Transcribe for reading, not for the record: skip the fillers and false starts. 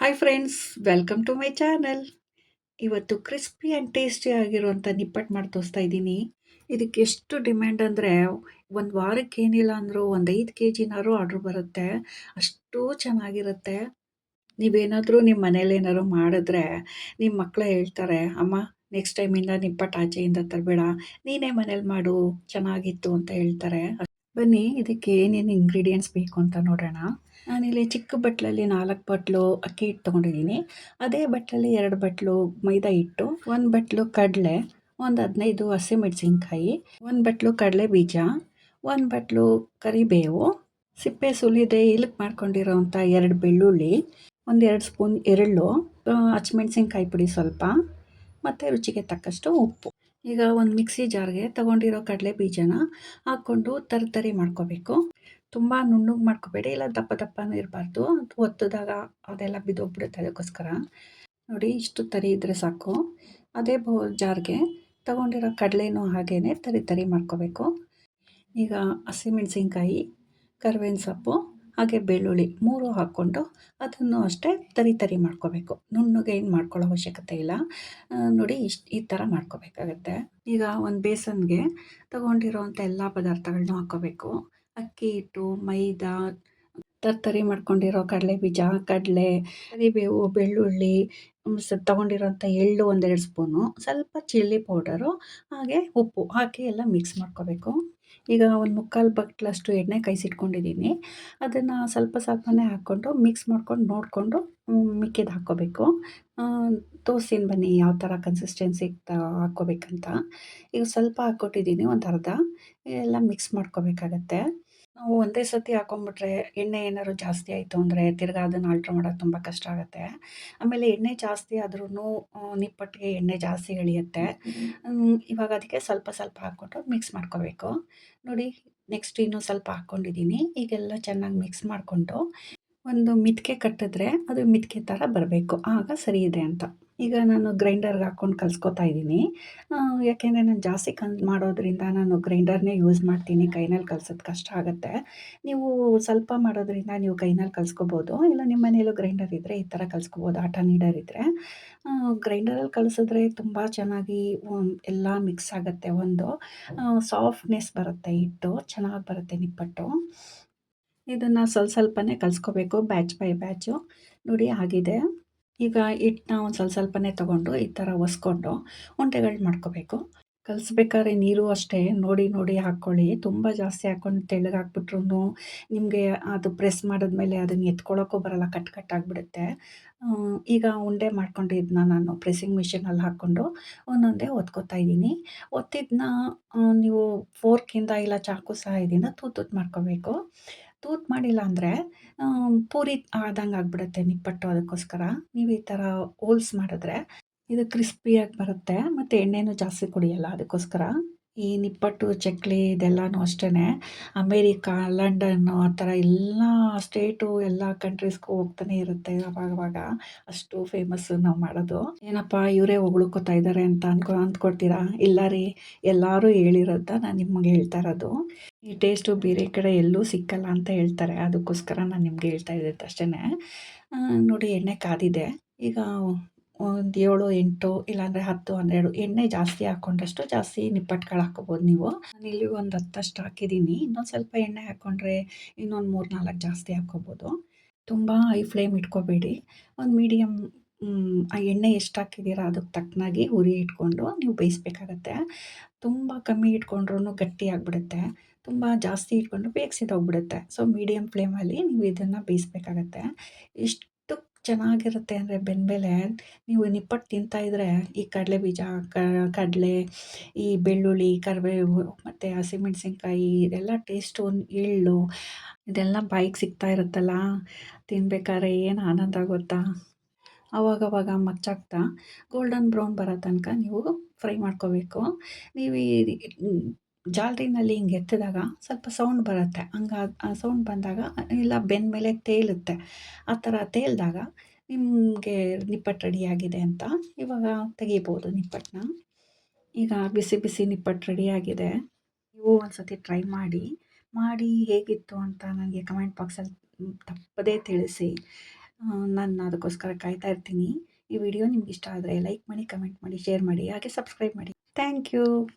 Hi friends, welcome to my channel. ಇವತ್ತು crispy and tasty ಆಗಿರುವಂಥ ನಿಪ್ಪಟ್ಟು ಮಾಡಿ ತೋರಿಸ್ತಾ ಇದ್ದೀನಿ. ಇದಕ್ಕೆ ಎಷ್ಟು ಡಿಮ್ಯಾಂಡ್ ಅಂದರೆ, ಒಂದು ವಾರಕ್ಕೆ ಏನಿಲ್ಲ ಅಂದರೂ ಒಂದು 5 ಕೆ ಜಿನಾದ್ರು ಆರ್ಡ್ರ್ ಬರುತ್ತೆ. ಅಷ್ಟು ಚೆನ್ನಾಗಿರುತ್ತೆ. ನೀವೇನಾದರೂ ನಿಮ್ಮ ಮನೇಲಿ ಏನಾದ್ರು ಮಾಡಿದ್ರೆ ನಿಮ್ಮ ಮಕ್ಕಳೇ ಹೇಳ್ತಾರೆ, ಅಮ್ಮ ನೆಕ್ಸ್ಟ್ ಟೈಮಿಂದ ನಿಪ್ಪಟ್ಟು ಆಚೆಯಿಂದ ತರಬೇಡ, ನೀನೇ ಮನೇಲಿ ಮಾಡು ಚೆನ್ನಾಗಿತ್ತು ಅಂತ ಹೇಳ್ತಾರೆ. ಬನ್ನಿ ಇದಕ್ಕೆ ಏನೇನು ಇಂಗ್ರೀಡಿಯೆಂಟ್ಸ್ ಬೇಕು ಅಂತ ನೋಡೋಣ. ನಾನಿಲ್ಲಿ ಚಿಕ್ಕ ಬಟ್ಲಲ್ಲಿ 4 ಬಟ್ಲು ಅಕ್ಕಿ ಹಿಟ್ಟು ತೊಗೊಂಡಿದ್ದೀನಿ. ಅದೇ ಬಟ್ಲಲ್ಲಿ 2 ಬಟ್ಲು ಮೈದಾ ಹಿಟ್ಟು, 1 ಬಟ್ಲು ಕಡಲೆ, ಒಂದು 15 ಹಸಿಮೆಣಸಿನ್ಕಾಯಿ, 1 ಬಟ್ಲು ಕಡಲೆ ಬೀಜ, 1 ಬಟ್ಲು ಕರಿಬೇವು, ಸಿಪ್ಪೆ ಸುಲಿದೆ ಇಲಕ್ಕೆ ಮಾಡ್ಕೊಂಡಿರೋವಂಥ 2 ಬೆಳ್ಳುಳ್ಳಿ, ಒಂದು 2 ಸ್ಪೂನ್ ಎಳ್ಳು, ಹಸಿಮೆಣಸಿನ್ಕಾಯಿ ಪುಡಿ ಸ್ವಲ್ಪ, ಮತ್ತು ರುಚಿಗೆ ತಕ್ಕಷ್ಟು ಉಪ್ಪು. ಈಗ ಒಂದು ಮಿಕ್ಸಿ ಜಾರ್ಗೆ ತಗೊಂಡಿರೋ ಕಡಲೆ ಬೀಜನ ಹಾಕ್ಕೊಂಡು ತರಿ ಮಾಡ್ಕೋಬೇಕು. ತುಂಬ ನುಣ್ಣಗೆ ಮಾಡ್ಕೋಬೇಡಿ, ಇಲ್ಲ ದಪ್ಪ ದಪ್ಪನೂ ಇರಬಾರ್ದು, ಒತ್ತಿದಾಗ ಅದೆಲ್ಲ ಬಿದ್ದೋಗ್ಬಿಡುತ್ತೆ. ಅದಕ್ಕೋಸ್ಕರ ನೋಡಿ, ಇಷ್ಟು ತರಿ ಇದ್ದರೆ ಸಾಕು. ಅದೇ ಜಾರ್ಗೆ ತಗೊಂಡಿರೋ ಕಡಲೆನೂ ಹಾಗೇ ತರಿ ಮಾಡ್ಕೋಬೇಕು. ಈಗ ಹಸಿಮೆಣಸಿನ್ಕಾಯಿ, ಕರಿಬೇವಿನ ಸೊಪ್ಪು, ಹಾಗೆ ಬೆಳ್ಳುಳ್ಳಿ 3 ಹಾಕ್ಕೊಂಡು ಅದನ್ನು ಅಷ್ಟೇ ತರಿ ಮಾಡ್ಕೋಬೇಕು. ನುಣ್ಣಗೆ ಏನು ಮಾಡ್ಕೊಳ್ಳೋ ಅವಶ್ಯಕತೆ ಇಲ್ಲ. ನೋಡಿ ಈ ಥರ ಮಾಡ್ಕೋಬೇಕಾಗತ್ತೆ. ಈಗ ಒಂದು ಬೇಸನ್ಗೆ ತಗೊಂಡಿರೋವಂಥ ಎಲ್ಲ ಪದಾರ್ಥಗಳನ್ನೂ ಹಾಕ್ಕೋಬೇಕು. ಅಕ್ಕಿ ಹಿಟ್ಟು, ಮೈದಾ, ತರಿ ಮಾಡ್ಕೊಂಡಿರೋ ಕಡಲೆ ಬೀಜ, ಕಡಲೆ, ಕರಿಬೇವು, ಬೆಳ್ಳುಳ್ಳಿ, ತಗೊಂಡಿರೋಂಥ ಎಳ್ಳು 1-2 ಸ್ಪೂನು, ಸ್ವಲ್ಪ ಚಿಲ್ಲಿ ಪೌಡರು, ಹಾಗೆ ಉಪ್ಪು ಹಾಕಿ ಎಲ್ಲ ಮಿಕ್ಸ್ ಮಾಡ್ಕೋಬೇಕು. ಈಗ ಒಂದು 3/4 ಬಟ್ಲಷ್ಟು ಎಣ್ಣೆ ಕಾಯಿಸಿಟ್ಕೊಂಡಿದ್ದೀನಿ. ಅದನ್ನು ಸ್ವಲ್ಪನೇ ಹಾಕ್ಕೊಂಡು ಮಿಕ್ಸ್ ಮಾಡ್ಕೊಂಡು ನೋಡಿಕೊಂಡು ಮಿಕ್ಕಿದ್ದು ಹಾಕ್ಕೋಬೇಕು. ತೋರಿಸ್ತೀನಿ ಬನ್ನಿ ಯಾವ ಥರ ಕನ್ಸಿಸ್ಟೆನ್ಸಿ ಹಾಕ್ಕೋಬೇಕಂತ. ಈಗ ಸ್ವಲ್ಪ ಹಾಕ್ಕೊಟ್ಟಿದ್ದೀನಿ, ಒಂದು ಅರ್ಧ. ಎಲ್ಲ ಮಿಕ್ಸ್ ಮಾಡ್ಕೋಬೇಕಾಗತ್ತೆ. ನಾವು ಒಂದೇ ಸತಿ ಹಾಕೊಂಡ್ಬಿಟ್ರೆ ಎಣ್ಣೆ ಏನಾದ್ರು ಜಾಸ್ತಿ ಆಯಿತು ಅಂದರೆ ತಿರ್ಗಾ ಅದನ್ನು ಆಲ್ಟ್ರ್ ಮಾಡೋದು ತುಂಬ ಕಷ್ಟ ಆಗುತ್ತೆ. ಆಮೇಲೆ ಎಣ್ಣೆ ಜಾಸ್ತಿ ಆದ್ರೂ ನಿಪ್ಪಟ್ಟಿಗೆ ಎಣ್ಣೆ ಜಾಸ್ತಿ ಎಳೆಯುತ್ತೆ. ಇವಾಗ ಅದಕ್ಕೆ ಸ್ವಲ್ಪ ಹಾಕ್ಕೊಂಡು ಮಿಕ್ಸ್ ಮಾಡ್ಕೋಬೇಕು. ನೋಡಿ, ನೆಕ್ಸ್ಟ್ ಇನ್ನೂ ಸ್ವಲ್ಪ ಹಾಕ್ಕೊಂಡಿದ್ದೀನಿ. ಈಗೆಲ್ಲ ಚೆನ್ನಾಗಿ ಮಿಕ್ಸ್ ಮಾಡಿಕೊಂಡು ಒಂದು ಮಿದ್ಕೆ ಕಟ್ಟಿದ್ರೆ ಅದು ಮಿದ್ಕೆ ಥರ ಬರಬೇಕು, ಆಗ ಸರಿ ಇದೆ ಅಂತ. ಈಗ ನಾನು ಗ್ರೈಂಡರ್ಗೆ ಹಾಕ್ಕೊಂಡು ಕಲಿಸ್ಕೊತಾ ಇದ್ದೀನಿ. ಯಾಕೆಂದರೆ ನಾನು ಜಾಸ್ತಿ ಮಾಡೋದ್ರಿಂದ ನಾನು ಗ್ರೈಂಡರ್ನೇ ಯೂಸ್ ಮಾಡ್ತೀನಿ. ಕೈನಲ್ಲಿ ಕಲ್ಸೋದು ಕಷ್ಟ ಆಗುತ್ತೆ. ನೀವು ಸ್ವಲ್ಪ ಮಾಡೋದ್ರಿಂದ ನೀವು ಕೈನಲ್ಲಿ ಕಲಿಸ್ಕೋಬೋದು, ಇಲ್ಲ ನಿಮ್ಮ ಮನೇಲೂ ಗ್ರೈಂಡರ್ ಇದ್ದರೆ ಈ ಥರ ಕಲಿಸ್ಕೋಬೋದು. ಆಟ ನೀಡರ್ ಇದ್ದರೆ ಗ್ರೈಂಡರಲ್ಲಿ ಕಲಿಸಿದ್ರೆ ತುಂಬ ಚೆನ್ನಾಗಿ ಎಲ್ಲ ಮಿಕ್ಸ್ ಆಗುತ್ತೆ. ಒಂದು ಸಾಫ್ಟ್ನೆಸ್ ಬರುತ್ತೆ, ಹಿಟ್ಟು ಚೆನ್ನಾಗಿ ಬರುತ್ತೆ ನಿಪ್ಪಟ್ಟು. ಇದನ್ನು ಸ್ವಲ್ಪನೇ ಕಲಿಸ್ಕೋಬೇಕು, ಬ್ಯಾಚ್ ಬೈ ಬ್ಯಾಚು. ನೋಡಿ ಆಗಿದೆ. ಈಗ ಹಿಟ್ಟನ್ನ ಒಂದು ಸ್ವಲ್ಪನೇ ತೊಗೊಂಡು ಈ ಥರ ಒಸ್ಕೊಂಡು ಉಂಡೆಗಳು ಮಾಡ್ಕೋಬೇಕು. ಕಲಿಸ್ಬೇಕಾದ್ರೆ ನೀರು ಅಷ್ಟೇ ನೋಡಿ ಹಾಕ್ಕೊಳ್ಳಿ. ತುಂಬ ಜಾಸ್ತಿ ಹಾಕ್ಕೊಂಡು ತೆಳ್ಳಗೆ ಹಾಕ್ಬಿಟ್ರೂ ನಿಮಗೆ ಅದು ಪ್ರೆಸ್ ಮಾಡಿದ್ಮೇಲೆ ಅದನ್ನು ಎತ್ಕೊಳ್ಳೋಕ್ಕೂ ಬರೋಲ್ಲ, ಕಟ್ ಆಗಿಬಿಡುತ್ತೆ. ಈಗ ಉಂಡೆ ಮಾಡ್ಕೊಂಡಿದ್ದನ್ನ ನಾನು ಪ್ರೆಸ್ಸಿಂಗ್ ಮಿಷಿನಲ್ಲಿ ಹಾಕ್ಕೊಂಡು ಒಂದೊಂದೇ ಒತ್ಕೋತಾ ಇದ್ದೀನಿ. ಒತ್ತಿದ್ದನ್ನ ನೀವು ಫೋರ್ಕಿಂದ ಇಲ್ಲ ಚಾಕು ಸಹಾಯದಿಂದ ತೂತು ಮಾಡ್ಕೋಬೇಕು. ತೂತು ಮಾಡಿಲ್ಲ ಅಂದರೆ ಪೂರಿ ಆದಂಗೆ ಆಗಿಬಿಡುತ್ತೆ ನಿಪ್ಪಟ್ಟು. ಅದಕ್ಕೋಸ್ಕರ ನೀವು ಈ ಥರ ಹೋಲ್ಸ್ ಮಾಡಿದ್ರೆ ಇದು ಕ್ರಿಸ್ಪಿಯಾಗಿ ಬರುತ್ತೆ ಮತ್ತು ಎಣ್ಣೆನೂ ಜಾಸ್ತಿ ಕುಡಿಯಲ್ಲ. ಅದಕ್ಕೋಸ್ಕರ ಈ ನಿಪ್ಪಟ್ಟು, ಚಕ್ಲಿ ಇದೆಲ್ಲನೂ ಅಷ್ಟೇ ಅಮೇರಿಕಾ, ಲಂಡನ್ನು ಆ ಥರ ಎಲ್ಲ ಸ್ಟೇಟು, ಎಲ್ಲ ಕಂಟ್ರೀಸ್ಗೂ ಹೋಗ್ತಾನೆ ಇರುತ್ತೆ ಅವಾಗವಾಗ. ಅಷ್ಟು ಫೇಮಸ್ಸು ನಾವು ಮಾಡೋದು. ಏನಪ್ಪ ಇವರೇ ಹೊಗಳ್ಕೋತಾ ಇದ್ದಾರೆ ಅಂತ ಅಂದ್ಕೊಳ್ತೀರಾ? ಇಲ್ಲ ರೀ, ಎಲ್ಲರೂ ಹೇಳಿರೋದನ್ನ ನಾನು ನಿಮಗೆ ಹೇಳ್ತಾ ಇರೋದು. ಈ ಟೇಸ್ಟು ಬೇರೆ ಕಡೆ ಎಲ್ಲೂ ಸಿಕ್ಕಲ್ಲ ಅಂತ ಹೇಳ್ತಾರೆ. ಅದಕ್ಕೋಸ್ಕರ ನಾನು ನಿಮ್ಗೆ ಹೇಳ್ತಾ ಇದ್ದಿದ್ದು ಅಷ್ಟೇ. ನೋಡಿ, ಎಣ್ಣೆ ಕಾದಿದೆ. ಈಗ ಒಂದು 7, 8 ಇಲ್ಲಾಂದರೆ 10, 12 ಎಣ್ಣೆ ಜಾಸ್ತಿ ಹಾಕ್ಕೊಂಡಷ್ಟು ಜಾಸ್ತಿ ನಿಪ್ಪಟ್ಟುಗಳು ಹಾಕ್ಕೋಬೋದು ನೀವು. ನಾನಿಲ್ಲಿ ಒಂದು 10 ಹಾಕಿದ್ದೀನಿ. ಇನ್ನೊಂದು ಸ್ವಲ್ಪ ಎಣ್ಣೆ ಹಾಕ್ಕೊಂಡ್ರೆ ಇನ್ನೊಂದು 3-4 ಜಾಸ್ತಿ ಹಾಕ್ಕೋಬೋದು. ತುಂಬ ಹೈ ಫ್ಲೇಮ್ ಇಟ್ಕೋಬೇಡಿ. ಒಂದು ಮೀಡಿಯಮ್, ಆ ಎಣ್ಣೆ ಎಷ್ಟು ಹಾಕಿದ್ದೀರಾ ಅದಕ್ಕೆ ತಕ್ಕನಾಗಿ ಉರಿ ಇಟ್ಕೊಂಡು ನೀವು ಬೇಯಿಸ್ಬೇಕಾಗತ್ತೆ. ತುಂಬ ಕಮ್ಮಿ ಇಟ್ಕೊಂಡ್ರೂ ಗಟ್ಟಿ ಆಗಿಬಿಡುತ್ತೆ. ತುಂಬ ಜಾಸ್ತಿ ಇಟ್ಕೊಂಡ್ರೆ ಬೇಗ ಸಿದೋಗ್ಬಿಡುತ್ತೆ. ಸೊ ಮೀಡಿಯಮ್ ಫ್ಲೇಮಲ್ಲಿ ನೀವು ಇದನ್ನು ಬೇಯಿಸ್ಬೇಕಾಗತ್ತೆ. ಎಷ್ಟು ಚೆನ್ನಾಗಿರುತ್ತೆ ಅಂದರೆ ಬೆಂದಮೇಲೆ ನೀವು ನಿಪ್ಪಟ್ಟು ತಿಂತಾಯಿದ್ರೆ ಈ ಕಡಲೆ ಬೀಜ, ಕಡಲೆ, ಈ ಬೆಳ್ಳುಳ್ಳಿ, ಕರಿಬೇವು ಮತ್ತು ಹಸಿಮೆಣಸಿನ್ಕಾಯಿ ಇದೆಲ್ಲ ಟೇಸ್ಟು, ಎಳ್ಳು ಇದೆಲ್ಲ ಬಾಯಿಗೆ ಸಿಗ್ತಾ ಇರುತ್ತಲ್ಲ, ತಿನ್ಬೇಕಾದ್ರೆ ಏನು ಆನಂದ ಗೊತ್ತಾ. ಆವಾಗವಾಗ ಮಚ್ಚಾಕ್ತಾ ಗೋಲ್ಡನ್ ಬ್ರೌನ್ ಬರೋ ತನಕ ನೀವು ಫ್ರೈ ಮಾಡ್ಕೋಬೇಕು. ನೀವು ಈ ಜಾಲರಿನಲ್ಲಿ ಹಿಂಗೆ ಎತ್ತಿದಾಗ ಸ್ವಲ್ಪ ಸೌಂಡ್ ಬರುತ್ತೆ. ಆ ಸೌಂಡ್ ಬಂದಾಗ ಇಲ್ಲ ಬೆಂದಮೇಲೆ ತೇಲುತ್ತೆ. ಆ ಥರ ತೇಲಿದಾಗ ನಿಮಗೆ ನಿಪ್ಪಟ್ಟು ರೆಡಿಯಾಗಿದೆ ಅಂತ. ಇವಾಗ ತೆಗಿಬೋದು ನಿಪ್ಪಟ್ಟನ್ನ. ಈಗ ಬಿಸಿ ನಿಪ್ಪಟ್ಟು ರೆಡಿಯಾಗಿದೆ. ನೀವು ಒಂದು ಸತಿ ಟ್ರೈ ಮಾಡಿ ಹೇಗಿತ್ತು ಅಂತ ನನಗೆ ಕಮೆಂಟ್ ಬಾಕ್ಸಲ್ಲಿ ತಪ್ಪದೇ ತಿಳಿಸಿ. ನಾನು ಅದಕ್ಕೋಸ್ಕರ ಕಾಯ್ತಾ ಇರ್ತೀನಿ. ಈ ವಿಡಿಯೋ ನಿಮ್ಗೆ ಇಷ್ಟ ಆದರೆ ಲೈಕ್ ಮಾಡಿ, ಕಮೆಂಟ್ ಮಾಡಿ, ಶೇರ್ ಮಾಡಿ, ಹಾಗೆ ಸಬ್ಸ್ಕ್ರೈಬ್ ಮಾಡಿ. Thank you.